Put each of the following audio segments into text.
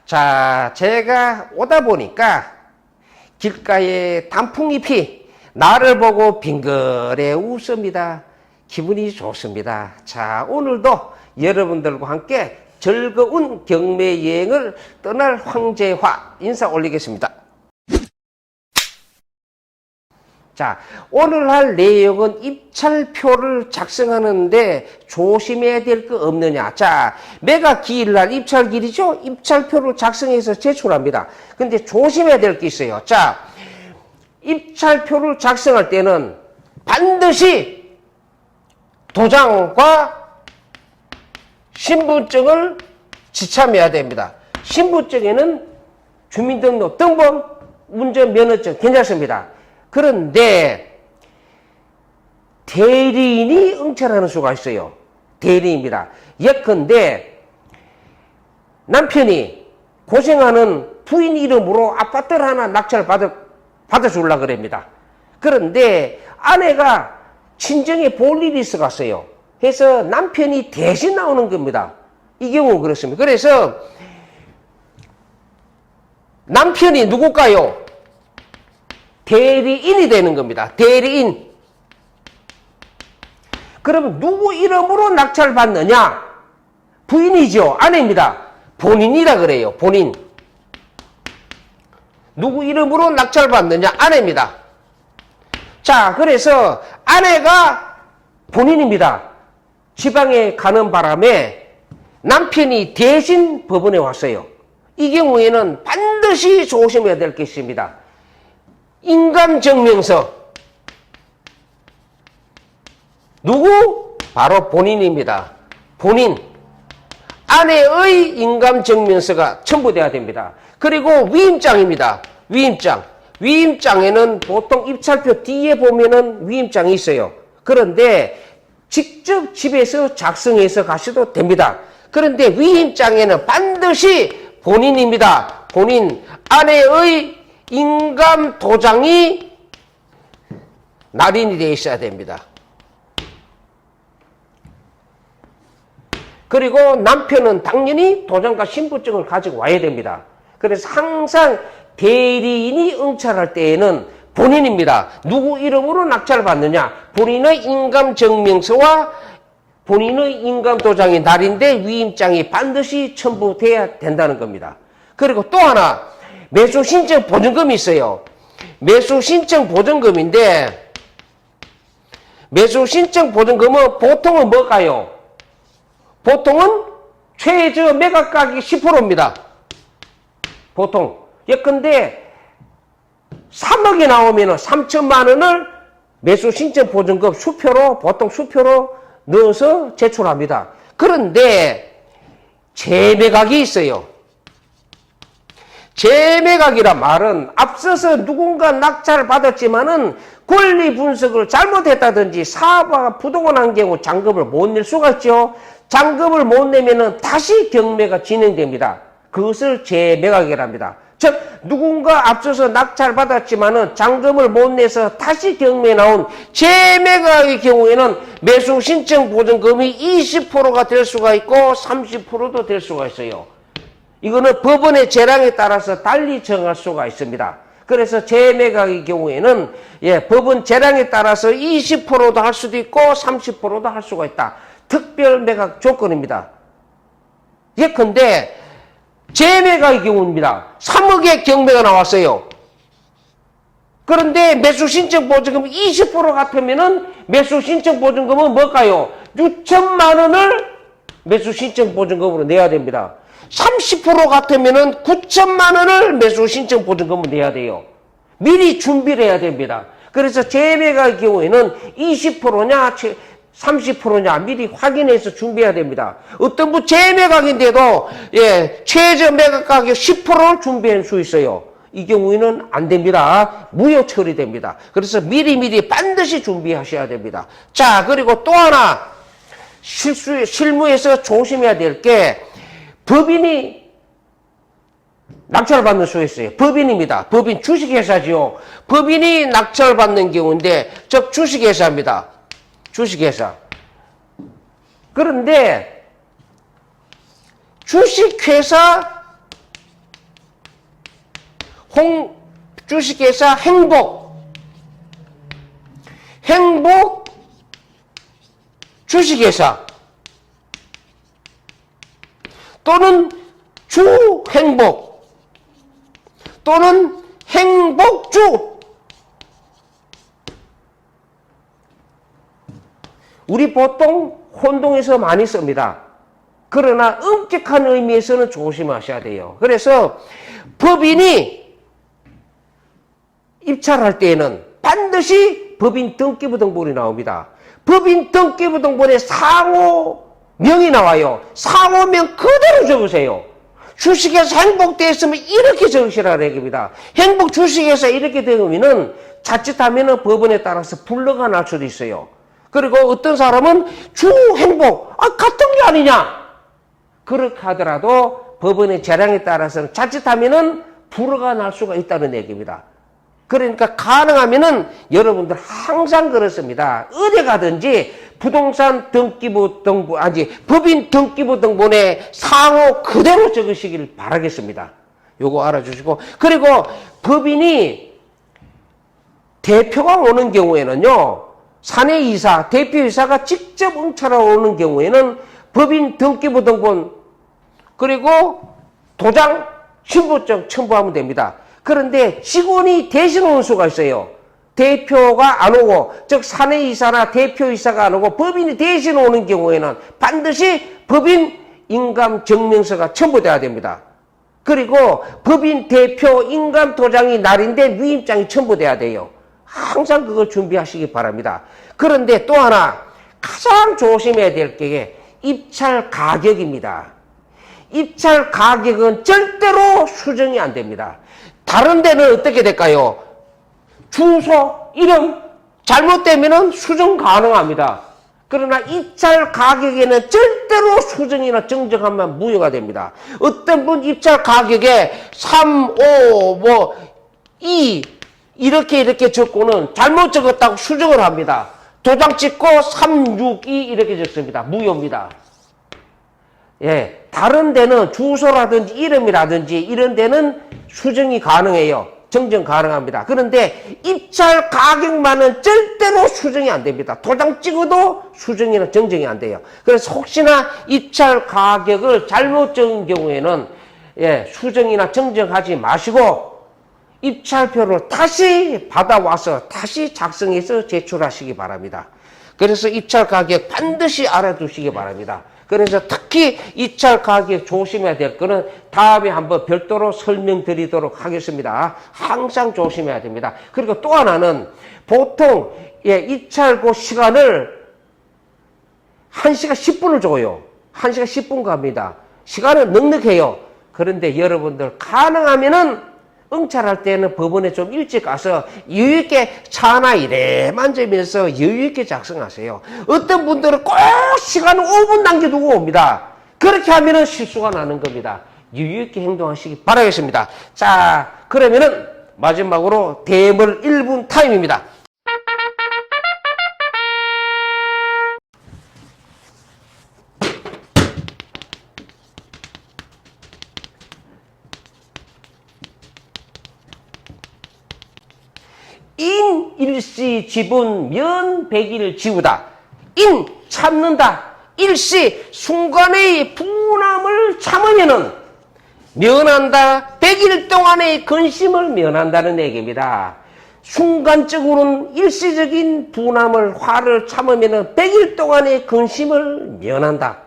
자, 제가 오다 보니까 길가에 단풍잎이 나를 보고 빙그레 웃습니다. 기분이 좋습니다. 자, 오늘도 여러분들과 함께 즐거운 경매 여행을 떠날 황제화 인사 올리겠습니다. 자, 오늘 할 내용은 입찰표를 작성하는데 조심해야 될 거 없느냐. 자, 매각 기일날 입찰기일이죠? 입찰표를 작성해서 제출합니다. 근데 조심해야 될 게 있어요. 자, 입찰표를 작성할 때는 반드시 도장과 신분증을 지참해야 됩니다. 신분증에는 주민등록, 등본, 운전면허증 괜찮습니다. 그런데 대리인이 응찰하는 수가 있어요. 대리인입니다. 예컨대 남편이 고생하는 부인 이름으로 아파트를 하나 낙찰 받아주려고 그럽니다. 그런데 아내가 친정에 볼 일이 있어 갔어요. 그래서 남편이 대신 나오는 겁니다. 이 경우 그렇습니다. 그래서 남편이 누굴까요? 대리인이 되는 겁니다. 대리인. 그러면 누구 이름으로 낙찰 받느냐? 부인이죠. 아내입니다. 본인이라 그래요. 본인. 누구 이름으로 낙찰 받느냐? 아내입니다. 자, 그래서 아내가 본인입니다. 지방에 가는 바람에 남편이 대신 법원에 왔어요. 이 경우에는 반드시 조심해야 될 게 있습니다. 인감증명서. 누구? 바로 본인입니다. 본인. 아내의 인감증명서가 첨부돼야 됩니다. 그리고 위임장입니다. 위임장. 위임장에는 보통 입찰표 뒤에 보면은 위임장이 있어요. 그런데 직접 집에서 작성해서 가셔도 됩니다. 그런데 위임장에는 반드시 본인입니다. 본인. 아내의 인감 도장이 날인이 되어 있어야 됩니다. 그리고 남편은 당연히 도장과 신분증을 가지고 와야 됩니다. 그래서 항상 대리인이 응찰할 때에는 본인입니다. 누구 이름으로 낙찰을 받느냐? 본인의 인감증명서와 본인의 인감도장이 날인데 위임장이 반드시 첨부돼야 된다는 겁니다. 그리고 또 하나 매수신청 보증금이 있어요. 매수신청 보증금인데 매수신청 보증금은 보통은 뭘까요? 보통은 최저 매각가격이 10%입니다. 보통. 예컨대 3억이 나오면 3천만 원을 매수신청 보증금 수표로 보통 수표로 넣어서 제출합니다. 그런데 재매각이 있어요. 재매각이란 말은 앞서서 누군가 낙찰을 받았지만은 권리 분석을 잘못했다든지 사업화가 부도가 경우 잔금을 못 낼 수가 있죠. 잔금을 못 내면은 다시 경매가 진행됩니다. 그것을 재매각이라 합니다. 즉 누군가 앞서서 낙찰 받았지만은 잔금을 못 내서 다시 경매에 나온 재매각의 경우에는 매수 신청 보증금이 20%가 될 수가 있고 30%도 될 수가 있어요. 이거는 법원의 재량에 따라서 달리 정할 수가 있습니다. 그래서 재매각의 경우에는 법원 재량에 따라서 20%도 할 수도 있고 30%도 할 수가 있다. 특별 매각 조건입니다. 예컨대 재매각의 경우입니다. 3억의 경매가 나왔어요. 그런데 매수신청 보증금 20% 같으면은 매수신청 보증금은 뭘까요? 6천만 원을 매수신청 보증금으로 내야 됩니다. 30% 같으면은 9천만 원을 매수신청 보증금으로 내야 돼요. 미리 준비를 해야 됩니다. 그래서 재매각의 경우에는 20%냐 30%냐 미리 확인해서 준비해야 됩니다. 어떤 분 재매각인데도 최저 매각 가격 10%를 준비할 수 있어요. 이 경우에는 안 됩니다. 무효 처리됩니다. 그래서 미리미리 반드시 준비하셔야 됩니다. 자, 그리고 또 하나 실무에서 조심해야 될 게 법인이 낙찰을 받는 수가 있어요. 법인입니다. 법인 주식회사지요. 법인이 낙찰을 받는 경우인데 즉 주식회사입니다. 주식회사. 그런데 주식회사 주식회사 행복 주식회사 또는 주행복 또는 행복주. 우리 보통 혼동해서 많이 씁니다. 그러나 엄격한 의미에서는 조심하셔야 돼요. 그래서 법인이 입찰할 때에는 반드시 법인 등기부등본이 나옵니다. 법인 등기부등본에 상호명이 나와요. 상호명 그대로 적으세요. 주식회사 행복되어 있으면 이렇게 적으시라는 얘기입니다. 행복 주식회사 이렇게 되면은 자칫하면은 법원에 따라서 불허가 날 수도 있어요. 그리고 어떤 사람은 주행복, 같은 게 아니냐? 그렇게 하더라도 법원의 재량에 따라서는 자칫하면은 불허가 날 수가 있다는 얘기입니다. 그러니까 가능하면은 여러분들 항상 그렇습니다. 어디 가든지 부동산 등기부 등본, 법인 등기부 등본에 상호 그대로 적으시길 바라겠습니다. 요거 알아주시고. 그리고 법인이 대표가 오는 경우에는요, 사내이사, 대표이사가 직접 응찰하러 오는 경우에는 법인 등기부 등본, 그리고 도장, 신분증 첨부하면 됩니다. 그런데 직원이 대신 오는 수가 있어요. 대표가 안 오고, 즉 사내이사나 대표이사가 안 오고 법인이 대신 오는 경우에는 반드시 법인 인감증명서가 첨부돼야 됩니다. 그리고 법인 대표 인감도장이 날인데 유임장이 첨부돼야 돼요. 항상 그걸 준비하시기 바랍니다. 그런데 또 하나 가장 조심해야 될 게 입찰 가격입니다. 입찰 가격은 절대로 수정이 안 됩니다. 다른 데는 어떻게 될까요? 주소, 이름 잘못되면 수정 가능합니다. 그러나 입찰 가격에는 절대로 수정이나 정정하면 무효가 됩니다. 어떤 분 입찰 가격에 3, 5, 2 이렇게 적고는 잘못 적었다고 수정을 합니다. 도장 찍고 3, 6, 2 이렇게 적습니다. 무효입니다. 예, 다른 데는 주소라든지 이름이라든지 이런 데는 수정이 가능해요. 정정 가능합니다. 그런데 입찰 가격만은 절대로 수정이 안 됩니다. 도장 찍어도 수정이나 정정이 안 돼요. 그래서 혹시나 입찰 가격을 잘못 적은 경우에는 수정이나 정정하지 마시고 입찰표를 다시 받아와서 다시 작성해서 제출하시기 바랍니다. 그래서 입찰 가격 반드시 알아두시기 바랍니다. 그래서 특히 입찰 가격 조심해야 될 거는 다음에 한번 별도로 설명드리도록 하겠습니다. 항상 조심해야 됩니다. 그리고 또 하나는 보통 입찰고 시간을 1시간 10분을 줘요. 1시간 10분 갑니다. 시간은 넉넉해요. 그런데 여러분들 가능하면은 응찰할 때는 법원에 좀 일찍 가서 여유있게 차나 이래 만지면서 여유있게 작성하세요. 어떤 분들은 꼭 시간을 5분 남겨두고 옵니다. 그렇게 하면은 실수가 나는 겁니다. 여유있게 행동하시기 바라겠습니다. 자, 그러면은 마지막으로 대물 1분 타임입니다. 인 일시 지분 면 100일 지우다. 인 참는다. 일시 순간의 분함을 참으면은 면한다. 100일 동안의 근심을 면한다는 얘기입니다. 순간적으로는 일시적인 분함을 화를 참으면은 100일 동안의 근심을 면한다.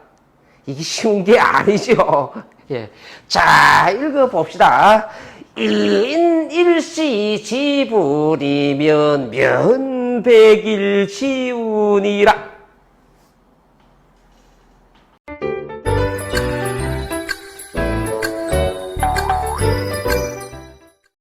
이게 쉬운 게 아니죠. 예. 자, 읽어봅시다. 인 일시 지분이면 면 100일 지우니라.